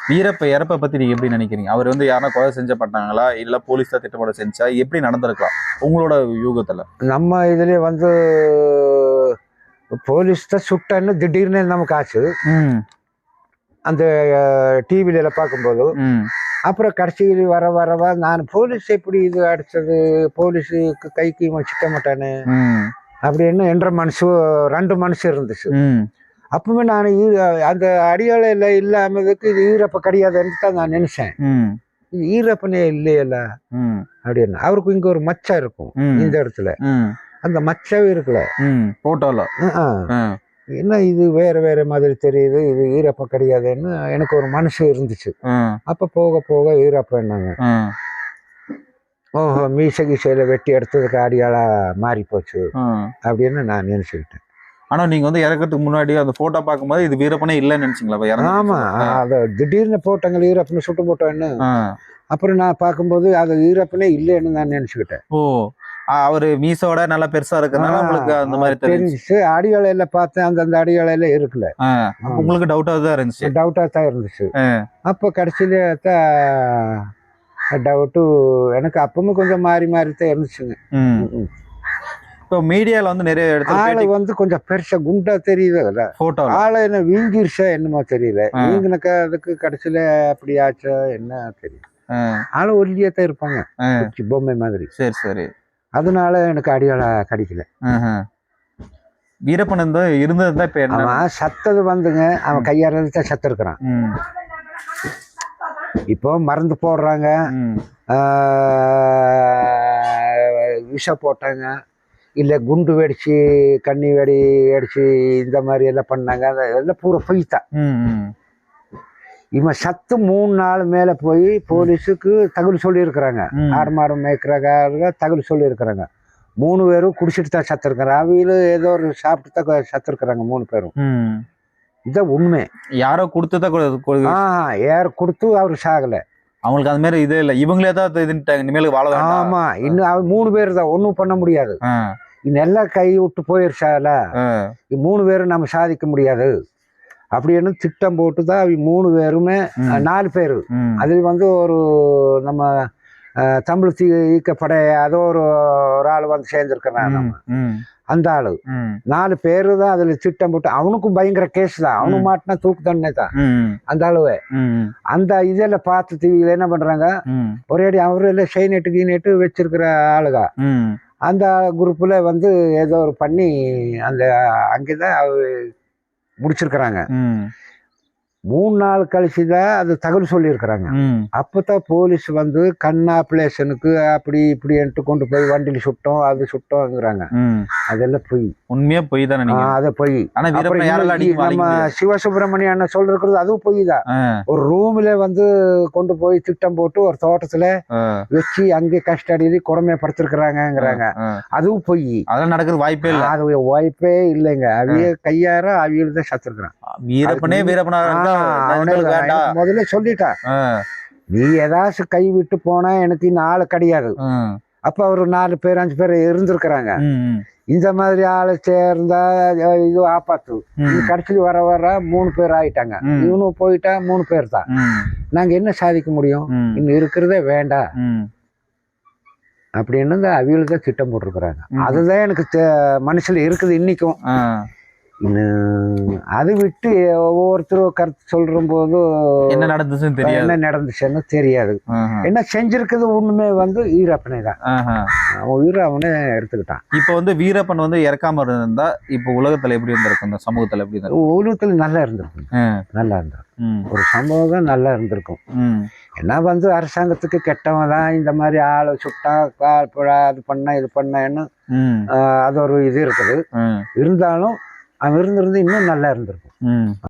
வீரப்ப இறப்பை பத்தி நீங்க எப்படி நினைக்கிறீங்க? அவர் வந்து யாரா கொலை செஞ்சப்பட்டாங்களா இல்ல போலீஸ் தான் திட்டமிட செஞ்சா எப்படி நடந்திருக்கலாம் உங்களோட யூகத்துல? நம்ம இதுல வந்து போலீஸ் தான் சுட்டன்னு திடீர்னு நமக்கு ஆச்சு. அந்த டிவில பார்க்கும்போது அப்புறம் கடைசியில் வர வரவா நான் போலீஸ் எப்படி இது அடிச்சது, போலீஸுக்கு கைக்கு சிக்க மாட்டானு அப்படின்னு என்ற மனசு 2 மனசு இருந்துச்சு. அப்பவுமே நான் அந்த அடியாளையில இல்லாமதுக்கு இது ஈரப்ப கிடையாதுன்னு தான் நான் நினைச்சேன். இது ஈரப்பனே இல்லையல்ல அப்படின்னு. அவருக்கு இங்க ஒரு மச்சம் இருக்கும் இந்த இடத்துல, அந்த மச்சவே இருக்குல்ல போட்டோல. என்ன இது வேற வேற மாதிரி தெரியுது, இது ஈரப்ப கிடையாதுன்னு எனக்கு ஒரு மனசு இருந்துச்சு. அப்ப போக போக ஈரப்ப என்னங்க, ஓஹோ மீச கீசையில வெட்டி எடுத்ததுக்கு அடியாளா மாறி போச்சு அப்படின்னு நான் நினைச்சுக்கிட்டேன். ஆனா நீங்க வந்து இறக்கிறதுக்கு முன்னாடி அந்த போட்டோ பார்க்கும்போது இது வீரப்பனே இல்லைன்னு நினைச்சீங்களா? ஆமா, அத திடீர்னு போட்டாங்க ஈரப்பன்னு சுட்டு போட்டோன்னு. அப்புறம் நான் பார்க்கும்போது அது ஈரப்பனே இல்லைன்னு நான் நினைச்சுக்கிட்டேன். ஓ, அவரு மீசோட நல்லா பெருசா இருக்கிறதுனால உங்களுக்கு அந்த மாதிரி தெரிஞ்சிச்சு. அடியாளையில பார்த்தேன், அந்த அடியாளையில இருக்குல்ல, உங்களுக்கு டவுட்டா தான் இருந்துச்சு? டவுட்டா தான் இருந்துச்சு. அப்போ கடைசியில டவுட்டு எனக்கு அப்பவுமே கொஞ்சம் மாறி மாறி தான் இருந்துச்சுங்க. இப்போ மீடியால வந்து நிறைய இடத்துல ஆளு வந்து கொஞ்சம் பெருசா குண்டா தெரியுது போட்டோ. ஆளு என்ன வீங்கிருச்சா என்னமோ தெரியல, வீங்கினக்க அதுக்கு கடைசியில அப்படி ஆச்சா என்ன தெரியல. ஆளு ஒல்லியா தான் இருப்பாங்க, பொம்மை மாதிரி. சரி சரி. அதனால எனக்கு அடியாளா கிடைக்கல. வீரப்பன் தான் இருந்ததுதான். இப்ப என்ன சத்தது வந்துங்க, அவன் கையாறது தான் சத்து இருக்கிறான். இப்போ மருந்து போடுறாங்க, விஷ போட்டாங்க, இல்லை குண்டு வெடிச்சு கண்ணி வெடி அடிச்சு இந்த மாதிரி எல்லாம் பண்ணாங்க, அதெல்லாம் பூரா பொய் தான். இவன் சத்து 3 நாள் மேல போய் போலீஸுக்கு தகவல் சொல்லியிருக்கிறாங்க. ஆடு மாடு மேய்க்கிறாங்க தகவல் சொல்லியிருக்கிறாங்க. 3 பேரும் குடிச்சிட்டு தான் சத்து இருக்கிறாங்க. அவையிலும் ஏதோ ஒரு சாப்பிட்டு தான் சத்து இருக்கிறாங்க 3 பேரும். இதான் உண்மை. யாரோ கொடுத்துதான் யார் கொடுத்து அவரு சாகல. அவங்களுக்கு அது மாதிரி இதே இல்லை, இவங்களே தான் இனிமேல் வாழ. ஆமா, இன்னும் அவன் 3 பேர் தான், ஒன்றும் பண்ண முடியாது. இன்னெல்லாம் கை விட்டு போயிருச்சால, 3 பேரும் நம்ம சாதிக்க முடியாது அப்படின்னு திட்டம் போட்டு தான் அவங்க 3 பேருமே 4 பேரு. அதில் வந்து ஒரு நம்ம தமிழ் ஈக்கப்படை அதோ ஒரு ஆள் வந்து சேர்ந்திருக்கிறான். நம்ம அந்த ஆளு 4 பேரு தான் அதுல திட்டம் போட்டு. அவனுக்கும் பயங்கர கேஸ் தான், அவனு மாட்டினா தூக்கு தண்டனை தான் அந்த ஆளுவே. அந்த இதெல்லாம் பார்த்து டிவியில என்ன பண்றாங்க, ஒரே அடி அவரு எல்லாம் ஷைனெட்டு வச்சிருக்கிற ஆளுக அந்த குரூப்ல வந்து ஏதோ ஒரு பண்ணி அந்த அங்கேதான் முடிச்சிருக்கிறாங்க. 3 நாள் கழிச்சுதான் அது தகவல் சொல்லியிருக்கிறாங்க. அப்பதான் போலீஸ் வந்து கண்ணாப்ளேஷனுக்கு அப்படி இப்படின்ட்டு கொண்டு போய் வண்டியில் சுட்டோம் அது சுட்டோங்கிறாங்க. அதெல்லாம் பொய். உண்மையா பொய் தான். அதை பொய். நம்ம சிவசுப்பிரமணியன் சொல்றது அதுவும் பொய் தான். ஒரு ரூம்ல வந்து கொண்டு போய் திட்டம் போட்டு ஒரு தோட்டத்துல வச்சு அங்கே கஸ்டடியில கொடுமைப்படுத்திருக்கிறாங்கிறாங்க. அதுவும் பொய். அதெல்லாம் நடக்கிறது வாய்ப்பே இல்லை. அது வாய்ப்பே இல்லைங்க. அவிய கையார அவியல் தான் சத்துருக்கிறான். வீரப்பனே வீரப்பனா முதல்ல சொல்லிட்டான், நீ ஏதாச்சும் கை விட்டு போனா எனக்கு இன்னும் ஆளு கிடையாது. அப்ப ஒரு 4 பேர் 5 பேர் இருந்திருக்கிறாங்க. இந்த மாதிரி ஆளு சேர்ந்தா இது ஆப்பாத்து. கடைசியில் வர வர 3 பேர் ஆயிட்டாங்க. இவனும் போயிட்டா 3 பேர் தான். நாங்க என்ன சாதிக்க முடியும், இன்னும் இருக்கிறதே வேண்டாம் அப்படின்னு தான் அவியல் தான் திட்டம் போட்டிருக்கிறாங்க. அதுதான் எனக்கு மனசுல இருக்குது இன்னைக்கும். அதை விட்டு ஒவ்வொருத்தரும் கருத்து சொல்ற போது என்ன நடந்துச்சுன்னு தெரியாது. என்ன செஞ்சிருக்கிறது ஒண்ணுமே வந்து ஈரப்பனை தான். உயிரை அவனே எடுத்துக்கிட்டான். இப்ப வந்து வீரப்பன் வந்து இறக்காம இருந்தா இப்ப உலகத்துல எப்படி இருந்திருக்கும், இந்த சமூகத்துல எப்படி இருந்திருக்கும்? உலகத்துல நல்லா இருந்திருக்கும், நல்லா இருந்திருக்கும். ஒரு சமூகம் நல்லா இருந்திருக்கும். ஏன்னா வந்து அரசாங்கத்துக்கு கெட்டவன் தான் இந்த மாதிரி ஆளை சுட்டா அது பண்ண இது பண்ணன்னு அது ஒரு இது இருக்குது. இருந்தாலும் அவன் இருந்திருந்து இன்னும் நல்லா இருந்திருக்கும்.